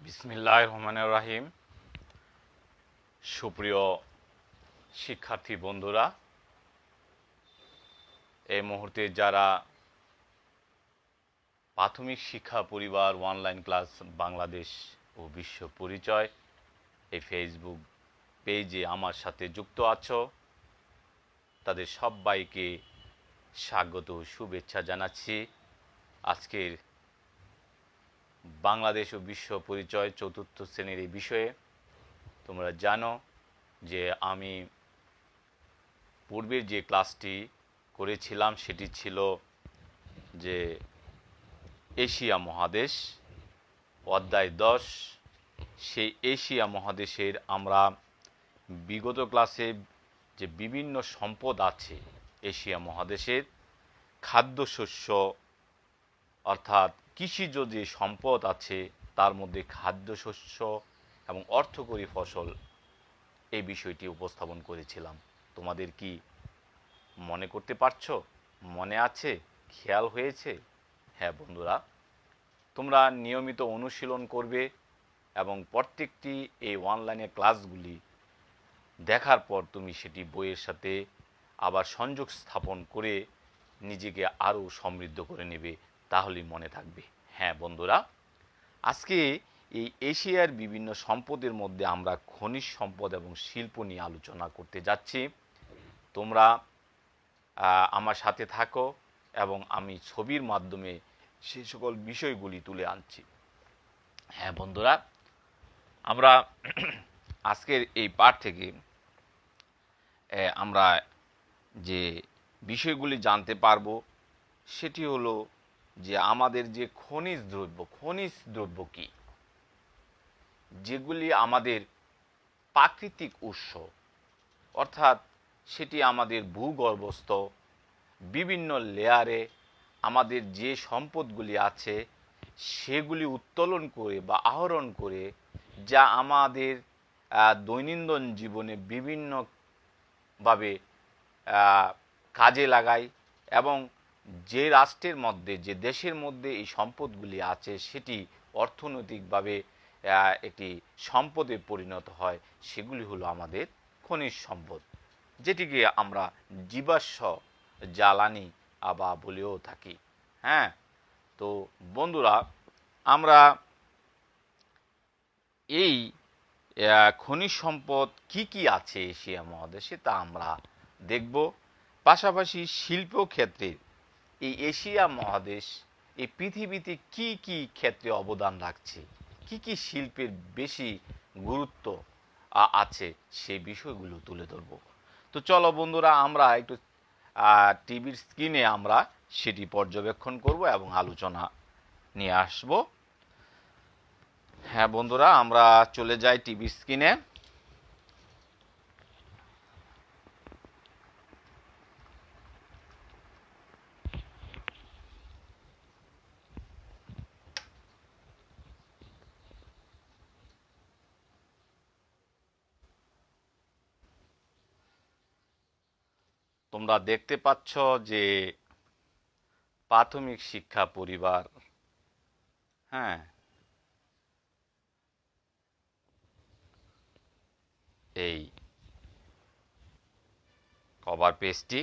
বিসমিল্লাহির রহমানির রহিম। সুপ্রিয় শিক্ষার্থী বন্ধুরা, এই মুহূর্তে যারা প্রাথমিক শিক্ষা পরিবার অনলাইন ক্লাস বাংলাদেশ ও বিশ্ব পরিচয় এই ফেসবুক পেজে আমার সাথে যুক্ত আছো, তাদের সবাইকে স্বাগত ও শুভেচ্ছা জানাচ্ছি। আজকের বাংলাদেশ ও বিশ্ব পরিচয় চতুর্থ শ্রেণীর এই বিষয়ে তোমরা জানো যে আমি পূর্বের যে ক্লাসটি করেছিলাম সেটি ছিল যে এশিয়া মহাদেশ, অধ্যায় 10। সেই এশিয়া মহাদেশের আমরা বিগত ক্লাসে যে বিভিন্ন সম্পদ আছে এশিয়া মহাদেশের, খাদ্যশস্য অর্থাৎ কৃষিজ যে সম্পদ আছে তার মধ্যে খাদ্যশস্য এবং অর্থকরী ফসল এই বিষয়টি উপস্থাপন করেছিলাম। তোমাদের কি মনে করতে পারছো? মনে আছে? খেয়াল হয়েছে? হ্যাঁ বন্ধুরা, তোমরা নিয়মিত অনুশীলন করবে এবং প্রত্যেকটি এই অনলাইনে ক্লাসগুলি দেখার পর তুমি সেটি বইয়ের সাথে আবার সংযোগ স্থাপন করে নিজেকে আরও সমৃদ্ধ করে নেবে, তাহলেই মনে থাকবে। হ্যাঁ বন্ধুরা, আজকে এই এশিয়ার বিভিন্ন সম্পদের মধ্যে আমরা খনিজ সম্পদ এবং শিল্প নিয়ে আলোচনা করতে যাচ্ছি। তোমরা আমার সাথে থাকো এবং আমি ছবির মাধ্যমে সেই সকল বিষয়গুলি তুলে আনছি। হ্যাঁ বন্ধুরা, আমরা আজকের এই পাঠ থেকে আমরা যে বিষয়গুলি জানতে পারবো সেটি হলো যে আমাদের যে খনিজ দ্রব্য কি, যেগুলি আমাদের প্রাকৃতিক উৎস, অর্থাৎ সেটি আমাদের ভূগর্ভস্থ বিভিন্ন লেয়ারে আমাদের যে সম্পদগুলি আছে সেগুলি উত্তোলন করে বা আহরণ করে যা আমাদের দৈনন্দিন জীবনে বিভিন্নভাবে কাজে লাগায় এবং যে রাষ্ট্রের মধ্যে, যে দেশের মধ্যে এই সম্পদগুলি আছে সেটি অর্থনৈতিকভাবে একটি সম্পদে পরিণত হয়, সেগুলি হলো আমাদের খনিজ সম্পদ, যেটিকে আমরা জীবাশ্ম জ্বালানি বা বলেও থাকি। হ্যাঁ, তো বন্ধুরা, আমরা এই খনিজ সম্পদ কি কি আছে এশিয়া মহাদেশে তা আমরা দেখব। পাশাপাশি শিল্প ক্ষেত্রে এই এশিয়া মহাদেশ এই পৃথিবীতে কি কি ক্ষেত্রে অবদান রাখছে, কি কি শিল্পের বেশি গুরুত্ব আছে, সেই বিষয়গুলো তুলে ধরব। তো চলো বন্ধুরা, আমরা একটু টিভির স্ক্রিনে আমরা সেটি পর্যবেক্ষণ করব এবং আলোচনা নিয়ে আসব। হ্যাঁ বন্ধুরা, আমরা চলে যাই টিভির স্ক্রিনে। তোমরা দেখতে পাচ্ছ যে প্রাথমিক শিক্ষা পরিবার, হ্যাঁ, এই কভার পেজটি।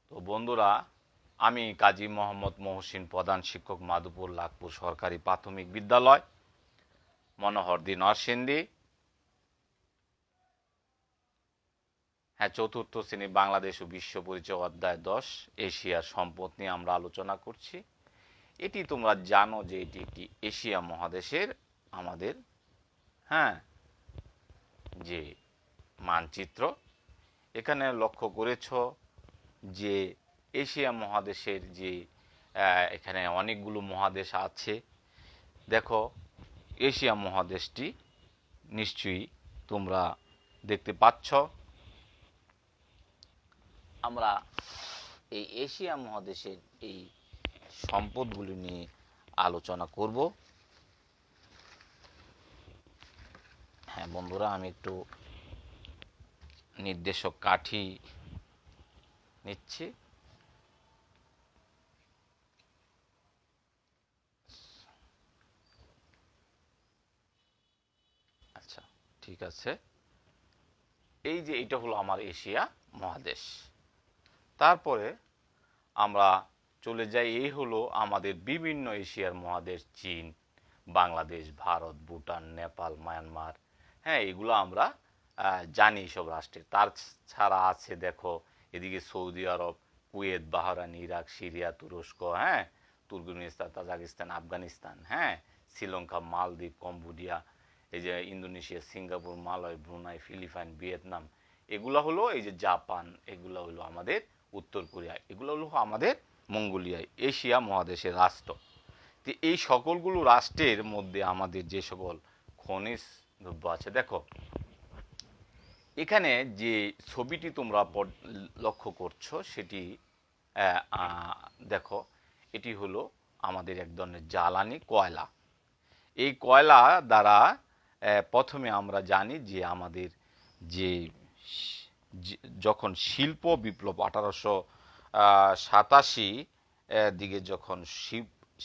তো বন্ধুরা, আমি কাজী মোহাম্মদ মহসিন, প্রধান শিক্ষক, মাধুপুর লাখপুর সরকারি প্রাথমিক বিদ্যালয়, মনোহরদী নরসিংদী। হ্যাঁ, চতুর্থ শ্রেণী বাংলাদেশ ও বিশ্ব পরিচয় অধ্যায় 10 এশিয়ার সম্পদ নিয়ে আমরা আলোচনা করছি। এটি তোমরা জানো যে এটি একটি এশিয়া মহাদেশের আমাদের, হ্যাঁ, যে মানচিত্র। এখানে লক্ষ্য করেছ যে এশিয়া মহাদেশের যে এখানে অনেকগুলো মহাদেশ আছে। দেখো, এশিয়া মহাদেশটি নিশ্চয়ই তোমরা দেখতে পাচ্ছ। আমরা এই এশিয়া মহাদেশের এই সম্পদগুলি নিয়ে আলোচনা করব। হ্যাঁ বন্ধুরা, আমি একটু নির্দেশক কাঠি নিচ্ছি। ঠিক আছে, এই যে এটা হলো আমার এশিয়া মহাদেশ। তারপরে আমরা চলে যাই, এই হলো আমাদের বিভিন্ন এশিয়ার মহাদেশ, চীন, বাংলাদেশ, ভারত, ভুটান, নেপাল, মায়ানমার। হ্যাঁ, এগুলো আমরা জানি সব রাষ্ট্রের। তার ছাড়া আছে দেখো এদিকে সৌদি আরব, কুয়েত, বাহরাইন, ইরাক, সিরিয়া, তুরস্ক, হ্যাঁ, তুর্কমেনিস্তান, তাজিকিস্তান, আফগানিস্তান, হ্যাঁ, শ্রীলঙ্কা, মালদ্বীপ, কম্বোডিয়া, এই যে Indonesia, Singapore, Malay, Brunei, Philippine, Vietnam, এগুলো হলো এই যে জাপান, এগুলো হলো আমাদের উত্তর কোরিয়া, এগুলো হলো আমাদের মঙ্গোলিয়া, এশিয়া মহাদেশের রাষ্ট্র। তো এই সকলগুলো রাষ্ট্রের মধ্যে আমাদের যে সকল খনিজ দ্রব্য আছে, দেখো এখানে যে ছবিটি তোমরা লক্ষ্য করছো সেটি দেখো, এটি হলো আমাদের এক ধরনের জ্বালানি কয়লা। এই কয়লা দ্বারা প্রথমে আমরা জানি যে আমাদের যে যখন শিল্প বিপ্লব 1887 দিকে যখন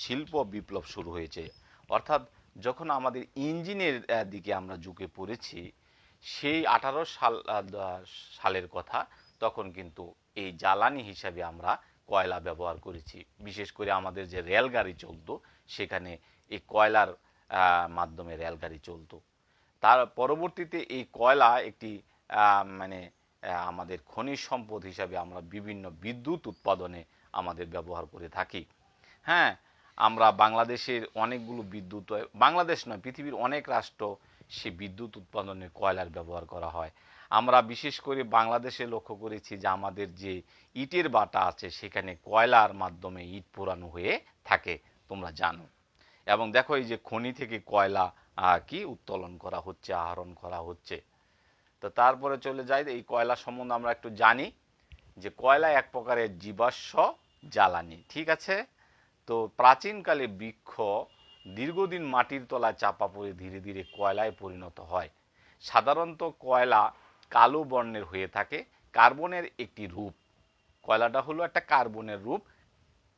শিল্প বিপ্লব শুরু হয়েছে, অর্থাৎ যখন আমাদের ইঞ্জিনের দিকে আমরা ঝুঁকে পড়েছি, সেই 18 সালের কথা, তখন কিন্তু এই জ্বালানি হিসাবে আমরা কয়লা ব্যবহার করেছি। বিশেষ করে আমাদের যে রেলগাড়ি চলতো সেখানে এই কয়লার মাধ্যমে রেলগাড়ি চলতো। তার পরবর্তীতে এই কয়লা একটি মানে আমাদের খনিজ সম্পদ হিসাবে আমরা বিভিন্ন বিদ্যুৎ উৎপাদনে আমাদের ব্যবহার করে থাকি। হ্যাঁ, আমরা বাংলাদেশের অনেকগুলো বিদ্যুৎ, বাংলাদেশ নয় পৃথিবীর অনেক রাষ্ট্র সে বিদ্যুৎ উৎপাদনে কয়লার ব্যবহার করা হয়। আমরা বিশেষ করে বাংলাদেশে লক্ষ্য করেছি যে আমাদের যে ইটের ভাটা আছে সেখানে কয়লার মাধ্যমে ইট পোড়ানো হয়ে থাকে, তোমরা জানো। এবং দেখো এই যে খনি থেকে কয়লা কি উত্তোলন করা হচ্ছে, আহরণ করা হচ্ছে। তো তারপরে চলে যাই, এই কয়লা সম্বন্ধে আমরা একটু জানি যে কয়লা এক প্রকারের জীবাশ্ম জ্বালানি, ঠিক আছে। তো প্রাচীনকালে বৃক্ষ দীর্ঘদিন মাটির তলায় চাপা পড়ে ধীরে ধীরে কয়লায় পরিণত হয়। সাধারণত কয়লা কালো বর্ণের হয়ে থাকে, কার্বনের একটি রূপ। কয়লাটা হলো একটা কার্বনের রূপ।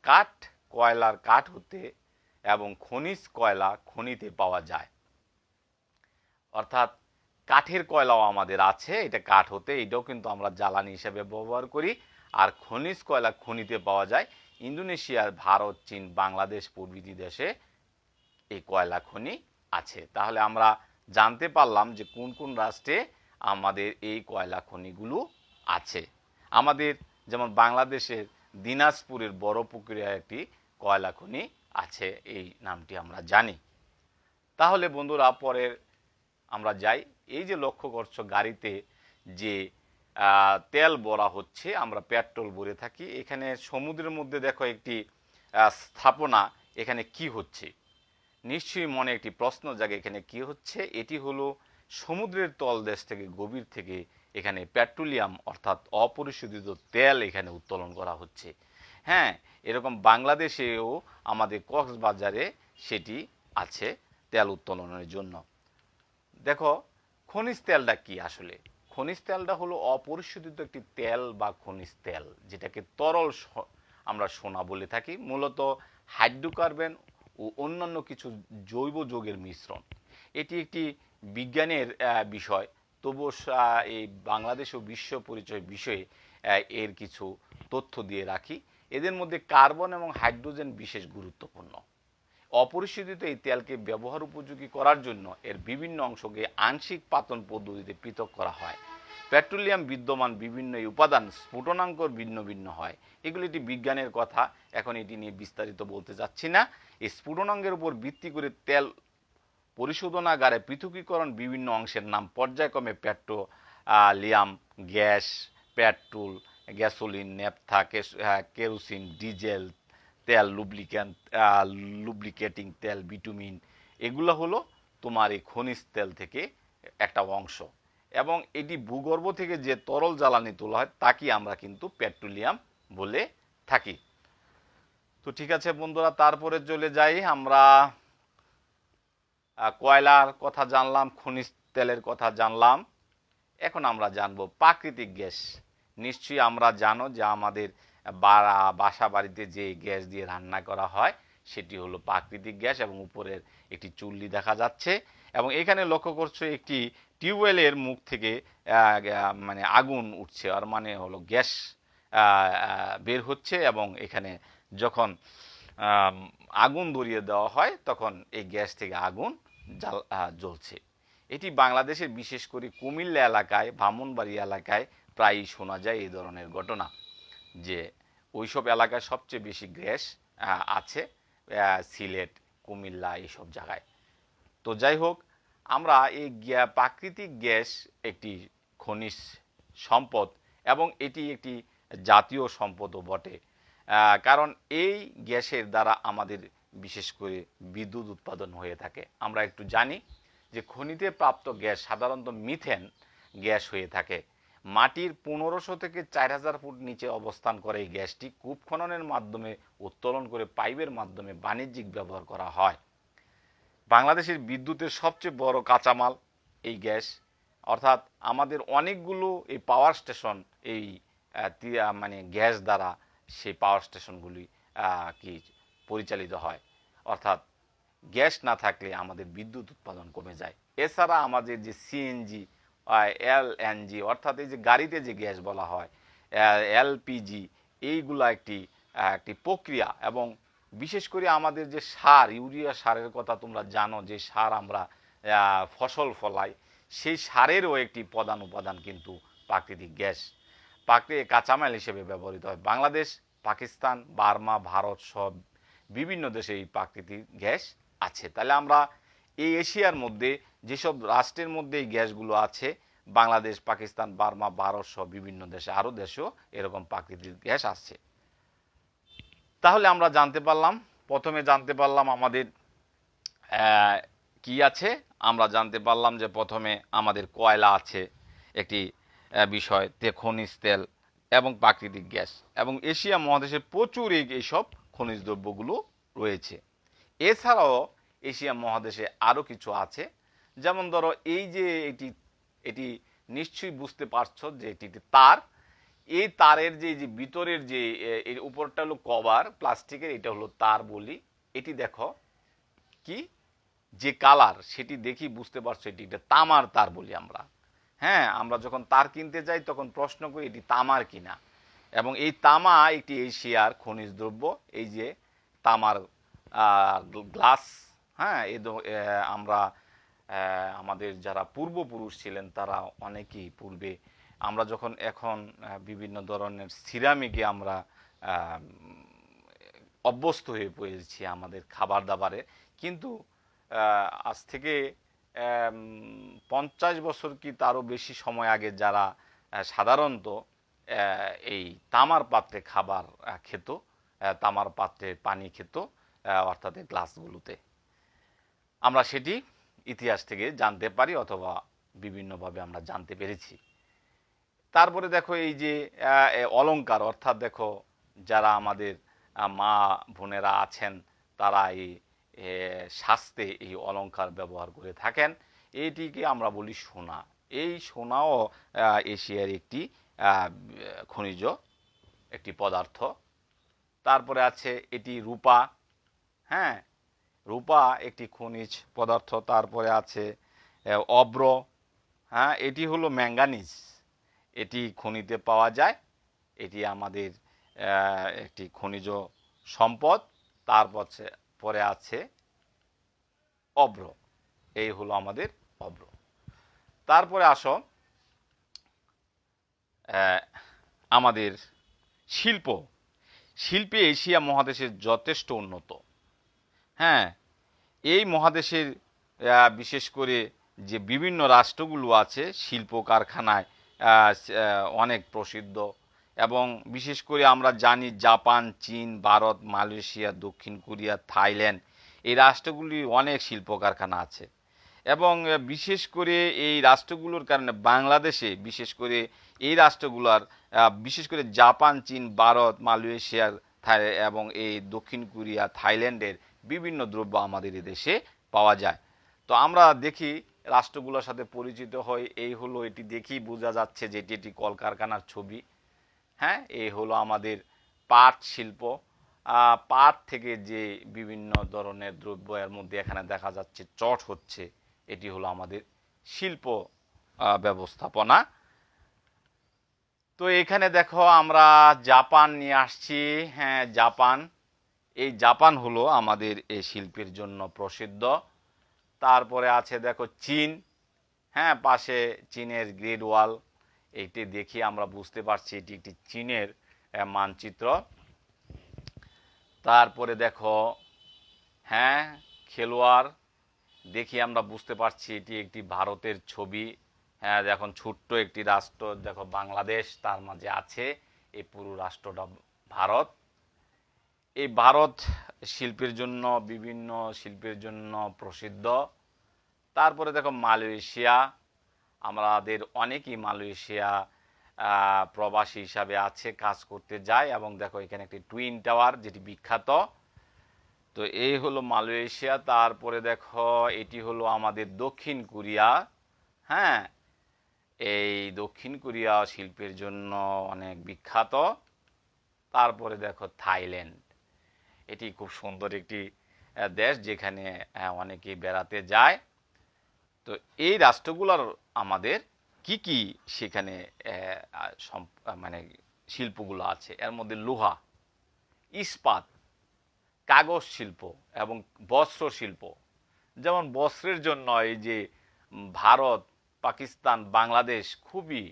কাঠ, কয়লার কাঠ হতে এবং খনিজ কয়লা খনিতে পাওয়া যায়, অর্থাৎ কাঠের কয়লাও আমাদের আছে, এটা কাঠ হতে, এটাও কিন্তু আমরা জ্বালানি হিসেবে ব্যবহার করি। আর খনিজ কয়লা খনিতে পাওয়া যায় ইন্দোনেশিয়ার, ভারত, চীন, বাংলাদেশ প্রভৃতি দেশে এই কয়লা খনি আছে। তাহলে আমরা জানতে পারলাম যে কোন কোন রাষ্ট্রে আমাদের এই কয়লা খনিগুলো আছে। আমাদের যেমন বাংলাদেশের দিনাজপুরের বড়পুকুরে একটি কয়লা খনি আছে, এই নামটি আমরা জানি। তাহলে বন্ধুরা পরের আমরা যাই, এই যে লক্ষ্য করছো গাড়িতে যে তেল ভরা হচ্ছে, আমরা পেট্রোল ভরে থাকি, এখানে সমুদ্রের মধ্যে দেখো একটি স্থাপনা, এখানে কি হচ্ছে? নিশ্চয়ই মনে একটি প্রশ্ন জাগে, এখানে কি হচ্ছে? এটি হলো সমুদ্রের তলদেশ থেকে, গভীর থেকে এখানে পেট্রোলিয়াম অর্থাৎ অপরিশোধিত তেল এখানে উত্তোলন করা হচ্ছে। হ্যাঁ, এরকম বাংলাদেশেও আমাদের কক্সবাজারে সেটি আছে তেল উত্তোলনের জন্য। দেখো খনিজ তেলটা কি আসলে? খনিজ তেলটা হলো অপরিশোধিত একটি তেল বা খনিজ তেল, যেটাকে তরল আমরা সোনা বলে থাকি। মূলত হাইড্রোকার্বন ও অন্যান্য কিছু জৈব যৌগের মিশ্রণ। এটি একটি বিজ্ঞানের বিষয়, তবুও এই বাংলাদেশ ও বিশ্ব পরিচয় বিষয়ে এর কিছু তথ্য দিয়ে রাখি। এদের মধ্যে কার্বন এবং হাইড্রোজেন বিশেষ গুরুত্বপূর্ণ। অপরিশোধিত এই তেলকে ব্যবহার উপযোগী করার জন্য এর বিভিন্ন অংশকে আংশিক পাতন পদ্ধতিতে পৃথক করা হয়। পেট্রোলিয়াম বিদ্যমান বিভিন্ন এই উপাদান স্ফুটনাঙ্কর ভিন্ন ভিন্ন হয়। এগুলি একটি বিজ্ঞানের কথা, এখন এটি নিয়ে বিস্তারিত বলতে যাচ্ছি না। এই স্ফুটনাঙ্কের উপর ভিত্তি করে তেল পরিশোধনাগারে পৃথকীকরণ বিভিন্ন অংশের নাম পর্যায়ক্রমে petroleum gas, petrol, gasoline, naphtha, kerosene, diesel তেল, লুব্রিকেটিং তেল, বিটুমিন, এগুলো হলো তোমার এই খনিজ তেল থেকে একটা অংশ। এবং এটি ভূগর্ভ থেকে যে তরল জ্বালানি তোলা হয় তাকে আমরা কিন্তু পেট্রোলিয়াম বলে থাকি। তো ঠিক আছে বন্ধুরা, তারপরে চলে যাই, আমরা কয়লার কথা জানলাম, খনিজ তেলের কথা জানলাম। এখন আমরা জানবো প্রাকৃতিক গ্যাস। নিশ্চয়ই আমরা জানো যে আমাদের বাসা বাড়িতে যে গ্যাস দিয়ে রান্না করা হয় সেটি হলো প্রাকৃতিক গ্যাস, এবং উপরের একটি চুল্লি দেখা যাচ্ছে। এবং এখানে লক্ষ্য করছো একটি টিউবওয়েলের মুখ থেকে মানে আগুন উঠছে, আর মানে হলো গ্যাস বের হচ্ছে, এবং এখানে যখন আগুন ধরিয়ে দেওয়া হয় তখন এই গ্যাস থেকে আগুন জ্বলছে। এটি বাংলাদেশের বিশেষ করে কুমিল্লা এলাকায়, ব্রাহ্মণবাড়িয়া এলাকায় প্রায়ই শোনা যায় এই ধরনের ঘটনা, যে ওইসব এলাকায় সবচেয়ে বেশি গ্যাস আছে, সিলেট, কুমিল্লা এইসব জায়গায়। তো যাই হোক, আমরা এই প্রাকৃতিক গ্যাস একটি খনিজ সম্পদ, এবং এটি একটি জাতীয় সম্পদও বটে, কারণ এই গ্যাসের দ্বারা আমাদের বিশেষ করে বিদ্যুৎ উৎপাদন হয়ে থাকে। আমরা একটু জানি যে খনিতে প্রাপ্ত গ্যাস সাধারণত মিথেন গ্যাস হয়ে থাকে। মাটির 1500 থেকে 4000 ফুট নিচে অবস্থান করে এই গ্যাসটি কূপ খননের মাধ্যমে উত্তোলন করে পাইপের মাধ্যমে বাণিজ্যিক ব্যবহার করা হয়। বাংলাদেশের বিদ্যুতের সবচেয়ে বড় কাঁচামাল এই গ্যাস, অর্থাৎ আমাদের অনেকগুলো এই পাওয়ার স্টেশন এই মানে গ্যাস দ্বারা সেই পাওয়ার স্টেশনগুলি কি পরিচালিত হয়, অর্থাৎ গ্যাস না থাকলে আমাদের বিদ্যুৎ উৎপাদন কমে যায়। এছাড়া আমাদের যে সিএনজি, এলএনজি, অর্থাৎ এই যে গাড়িতে যে গ্যাস বলা হয়, এলপিজি, এইগুলা একটি প্রক্রিয়া। এবং বিশেষ করে আমাদের যে সার, ইউরিয়া সারের কথা তোমরা জানো, যে সার আমরা ফসল ফলাই, সেই সারেরও একটি প্রধান উপাদান কিন্তু প্রাকৃতিক গ্যাস, প্রাকৃতিক কাঁচামাল হিসেবে ব্যবহৃত হয়। বাংলাদেশ, পাকিস্তান, বার্মা, ভারত সব বিভিন্ন দেশে এই প্রাকৃতিক গ্যাস আছে। তাহলে আমরা এই এশিয়ার মধ্যে যেসব রাষ্ট্রের মধ্যে এই গ্যাসগুলো আছে, বাংলাদেশ, পাকিস্তান, বার্মা, ভারত সহ বিভিন্ন দেশে, আরও দেশেও এরকম প্রাকৃতিক গ্যাস আছে। তাহলে আমরা জানতে পারলাম, প্রথমে জানতে পারলাম আমাদের কি আছে। আমরা জানতে পারলাম যে প্রথমে আমাদের কয়লা আছে একটি বিষয়, খনিজ তেল এবং প্রাকৃতিক গ্যাস, এবং এশিয়া মহাদেশে প্রচুর এইসব খনিজ দ্রব্যগুলো রয়েছে। এছাড়াও এশিয়া মহাদেশে আরও কিছু আছে, যেমন ধরো এই যে এটি নিশ্চয়ই বুঝতে পারছো যে এটি তার, এই তারের যে ভিতরের যে এর উপরটা হলো কভার প্লাস্টিকের, এটা হলো তার বলি। এটি দেখো কি যে কালার, সেটি দেখি বুঝতে পারছো এটি একটা তামার তার বলি আমরা। হ্যাঁ, আমরা যখন তার কিনতে যাই তখন প্রশ্ন করি এটি তামার কিনা, এবং এই তামা একটি এশিয়ার খনিজ দ্রব্য। এই যে তামার গ্লাস, হ্যাঁ, আমরা আমাদের যারা পূর্বপুরুষ ছিলেন তারা অনেকেই পূর্বে, আমরা যখন এখন বিভিন্ন ধরনের সিরামিকে আমরা অভ্যস্ত হয়ে পড়েছি আমাদের খাবার দাবারে, কিন্তু আজ থেকে 50 বছর কি তারও বেশি সময় আগে যারা সাধারণত এই তামার পাত্রে খাবার খেত, তামার পাত্রে পানি খেত, অর্থাৎ গ্লাসগুলোতে, আমরা সেটি ইতিহাস থেকে জানতে পারি অথবা বিভিন্নভাবে আমরা জানতে পেরেছি। তারপরে দেখো এই যে অলংকার, অর্থাৎ দেখো যারা আমাদের মা বোনেরা আছেন তারা এই শাস্তে এই অলংকার ব্যবহার করে থাকেন, এইটিকে আমরা বলি সোনা। এই সোনাও এশিয়ার একটি খনিজ একটি পদার্থ। তারপরে আছে এটি রূপা, হ্যাঁ, রূপা একটি খনিজ পদার্থ। তারপরে আছে অব্র, হ্যাঁ, এটি হলো ম্যাঙ্গানিজ, এটি খনিতে পাওয়া যায়, এটি আমাদের একটি খনিজ সম্পদ। পরে আছে অব্র, এই হলো আমাদের অব্র। তারপরে আসো আমাদের শিল্পে এশিয়া মহাদেশের যথেষ্ট উন্নত। হ্যাঁ, এই মহাদেশের বিশেষ করে যে বিভিন্ন রাষ্ট্রগুলো আছে শিল্প কারখানায় অনেক প্রসিদ্ধ, এবং বিশেষ করে আমরা জানি জাপান, চীন, ভারত, মালয়েশিয়া, দক্ষিণ কোরিয়া, থাইল্যান্ড, এই রাষ্ট্রগুলি অনেক শিল্প কারখানা আছে। এবং বিশেষ করে এই রাষ্ট্রগুলোর কারণে বাংলাদেশে বিশেষ করে এই রাষ্ট্রগুলোর বিশেষ করে জাপান, চীন, ভারত, মালয়েশিয়ার এবং এই দক্ষিণ কোরিয়া, থাইল্যান্ডের বিভিন্ন দ্রব্য আমাদের এই দেশে পাওয়া যায়। তো আমরা দেখি রাষ্ট্রগুলোর সাথে পরিচিত হই, এই হলো, এটি দেখি বোঝা যাচ্ছে যে এটি কলকারখানার ছবি। হ্যাঁ, এই হলো আমাদের পাট শিল্প, পাট থেকে যে বিভিন্ন ধরনের দ্রব্য, এর মধ্যে এখানে দেখা যাচ্ছে চট হচ্ছে, এটি হলো আমাদের শিল্প ব্যবস্থাপনা। তো এখানে দেখো আমরা জাপান নিয়ে আসছি। হ্যাঁ, জাপান, এই জাপান হলো আমাদের এই শিল্পের জন্য প্রসিদ্ধ। তারপরে আছে দেখো চীন। হ্যাঁ, পাশে চীনের গ্রেট ওয়াল, এইটি দেখি আমরা বুঝতে পারছি এটি একটি চীনের মানচিত্র। তারপরে দেখো, হ্যাঁ, খেলোয়াড়, দেখি আমরা বুঝতে পারছি এটি একটি ভারতের ছবি। হ্যাঁ, এখন ছোট্ট একটি রাষ্ট্র দেখো বাংলাদেশ, তার মাঝে আছে এই পুরো রাষ্ট্রটা ভারত। এই ভারত শিল্পের জন্য, বিভিন্ন শিল্পের জন্য প্রসিদ্ধ। তারপরে দেখো মালয়েশিয়া, আমাদের অনেকেই মালয়েশিয়া প্রবাসী হিসাবে আছে, কাজ করতে যায়। এবং দেখো এখানে একটি টুইন টাওয়ার যেটি বিখ্যাত। তো এই হলো মালয়েশিয়া। তারপরে দেখো এটি হলো আমাদের দক্ষিণ কোরিয়া। হ্যাঁ, এই দক্ষিণ কোরিয়া শিল্পের জন্য অনেক বিখ্যাত। তারপরে দেখো থাইল্যান্ড, এটি খুব সুন্দর একটি দেশ যেখানে অনেকেই বেড়াতে যায়। তো এই রাষ্ট্রগুলোর আমাদের কি কি সেখানে মানে শিল্পগুলো আছে, এর মধ্যে লোহা, ইস্পাত, কাগজ শিল্প এবং বস্ত্র শিল্প। যেমন বস্ত্রের জন্য এই যে ভারত, পাকিস্তান, বাংলাদেশ খুবই,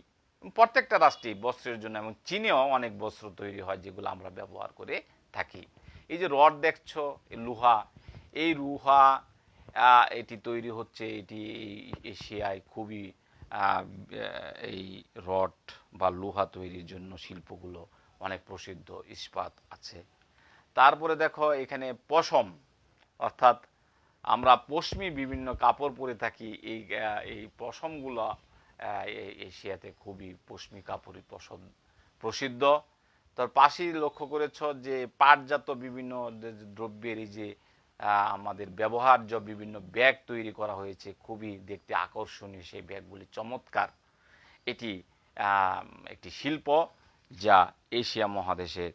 প্রত্যেকটা রাষ্ট্রেই বস্ত্রের জন্য, এবং চীনেও অনেক বস্ত্র তৈরি হয় যেগুলো আমরা ব্যবহার করে থাকি। এই যে রড দেখছো, লোহা, এই লোহা এটি তৈরি হচ্ছে, এটি এশিয়ায় খুবই এই রড বা লোহা তৈরির জন্য শিল্পগুলো অনেক প্রসিদ্ধ, ইস্পাত আছে। তারপরে দেখো এখানে পশম, অর্থাৎ আমরা পশমি বিভিন্ন কাপড় পরে থাকি, এই পশমগুলো এশিয়াতে খুবই, পশমি কাপড়ই প্রসিদ্ধ। তার পাশেই লক্ষ্য করেছ যে পাটজাত বিভিন্ন দ্রব্যের এই যে আমাদের ব্যবহার্য বিভিন্ন ব্যাগ তৈরি করা হয়েছে, খুবই দেখতে আকর্ষণীয় সেই ব্যাগগুলি, চমৎকার। এটি একটি শিল্প যা এশিয়া মহাদেশে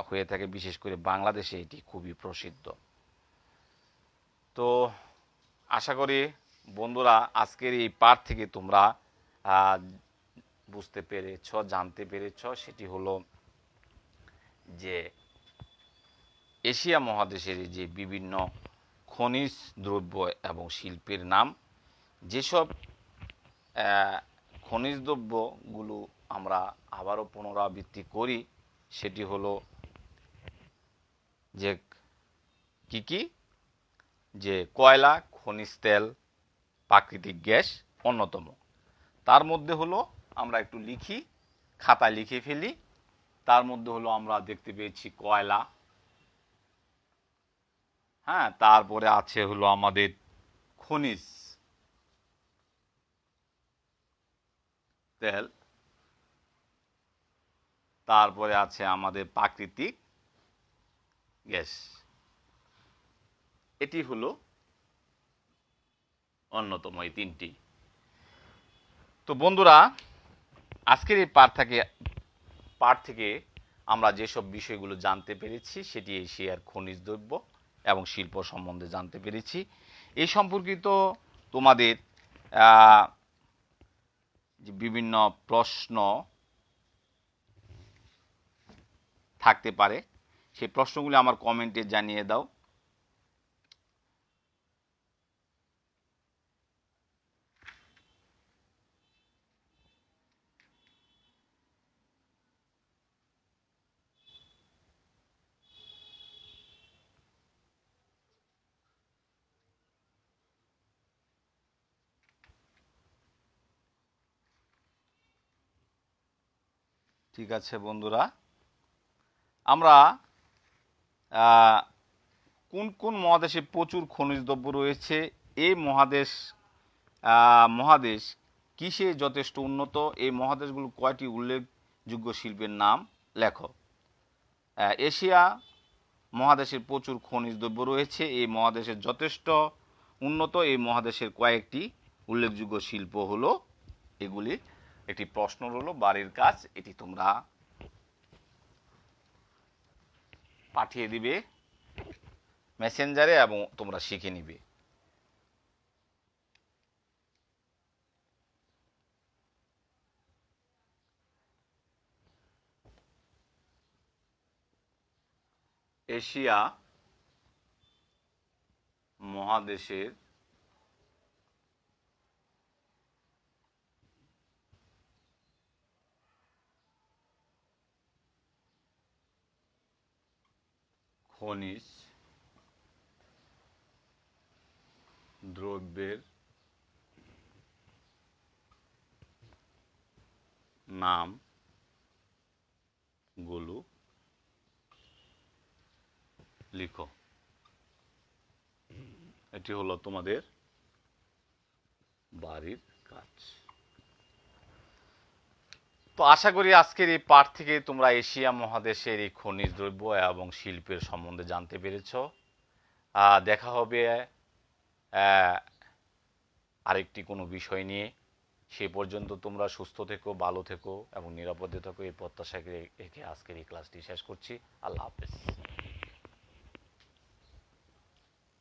হয়ে থাকে, বিশেষ করে বাংলাদেশে এটি খুবই প্রসিদ্ধ। তো আশা করি বন্ধুরা আজকের এই পাঠ থেকে তোমরা বুঝতে পেরেছ, জানতে পেরেছ, সেটি হলো যে এশিয়া মহাদেশের যে বিভিন্ন খনিজ দ্রব্য এবং শিল্পের নাম, যেসব খনিজ দ্রব্যগুলো আমরা আবারও পুনরাবৃত্তি করি, সেটি হলো যে কি কি, যে কয়লা, খনিজ তেল, প্রাকৃতিক গ্যাস অন্যতম। তার মধ্যে হলো আমরা একটু লিখি, খাতায় লিখে ফেলি। তার মধ্যে হলো আমরা দেখতে পেয়েছি কয়লা। হ্যাঁ, তারপরে আছে হলো আমাদের খনিজ তেল, তারপরে আছে আমাদের প্রাকৃতিক গ্যাস। এটি হলো অন্যতম এই তিনটি। তো বন্ধুরা আজকের এই পাঠ থেকে আমরা যেসব বিষয়গুলো জানতে পেরেছি, সেটি এশিয়ার খনিজ দ্রব্য এবং শিল্প সম্বন্ধে জানতে পেরেছি। এই সম্পর্কিত তোমাদের যে বিভিন্ন প্রশ্ন থাকতে পারে, সেই প্রশ্নগুলি আমার কমেন্টে জানিয়ে দাও। ঠিক আছে বন্ধুরা, আমরা কোন কোন মহাদেশে প্রচুর খনিজ দ্রব্য রয়েছে, এই মহাদেশ কিসে যথেষ্ট উন্নত, এই মহাদেশগুলো কয়টি উল্লেখযোগ্য শিল্পের নাম লেখো। এশিয়া মহাদেশের প্রচুর খনিজ দ্রব্য রয়েছে, এই মহাদেশের যথেষ্ট উন্নত, এই মহাদেশের কয়েকটি উল্লেখযোগ্য শিল্প হলো এগুলি। একটি প্রশ্ন হলো বাড়ির কাজ, এটি তোমরা পাঠিয়ে দিবে মেসেঞ্জারে এবং তোমরা শিখে নিবে। এশিয়া মহাদেশের খনিজ দ্রব্যের নামগুলো লিখো। এটি হলো তোমাদের বাড়ির কাজ। তো আশা করি আজকের এই পাঠ থেকে তোমরা এশিয়া মহাদেশের এই খনিজ দ্রব্য এবং শিল্পের সম্বন্ধে জানতে পেরেছ। দেখা হবে আরেকটি কোনো বিষয় নিয়ে। সে পর্যন্ত তোমরা সুস্থ থেকো, ভালো থেকো এবং নিরাপদে থেকো, এই প্রত্যাশাকে রেখে আজকের এই ক্লাসটি শেষ করছি। আল্লাহ হাফেজ।